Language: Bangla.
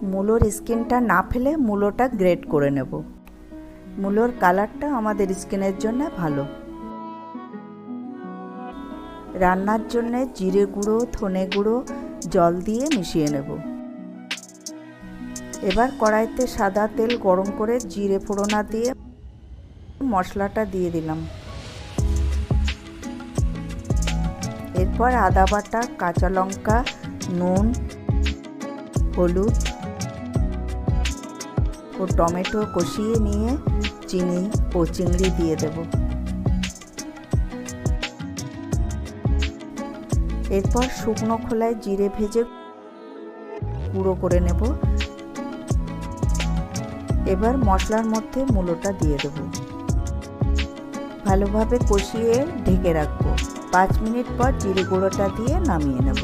মূলোর স্কিনটা না ফেলে মূলোটা গ্রেট করে নেব। মূলোর কালারটা আমাদের স্কিনের জন্য ভালো। রান্নার জন্য জিরে গুঁড়ো, ধনে গুঁড়ো জল দিয়ে মিশিয়ে নেব। এবার কড়াইতে সাদা তেল গরম করে জিরে ফোড়না দিয়ে মশলাটা দিয়ে দিলাম। এরপর আদা বাটা, কাঁচা লঙ্কা, নুন, হলুদ ও টমেটো কষিয়ে নিয়ে চিনি ও চিংড়ি দিয়ে দেব। এরপর শুকনো খোলায় জিরে ভেজে গুঁড়ো করে নেব। এবার মশলার মধ্যে মূলোটা দিয়ে দেব। ভালোভাবে কষিয়ে ঢেকে রাখবো। 5 মিনিট পর জিরে গুঁড়োটা দিয়ে নামিয়ে নেব।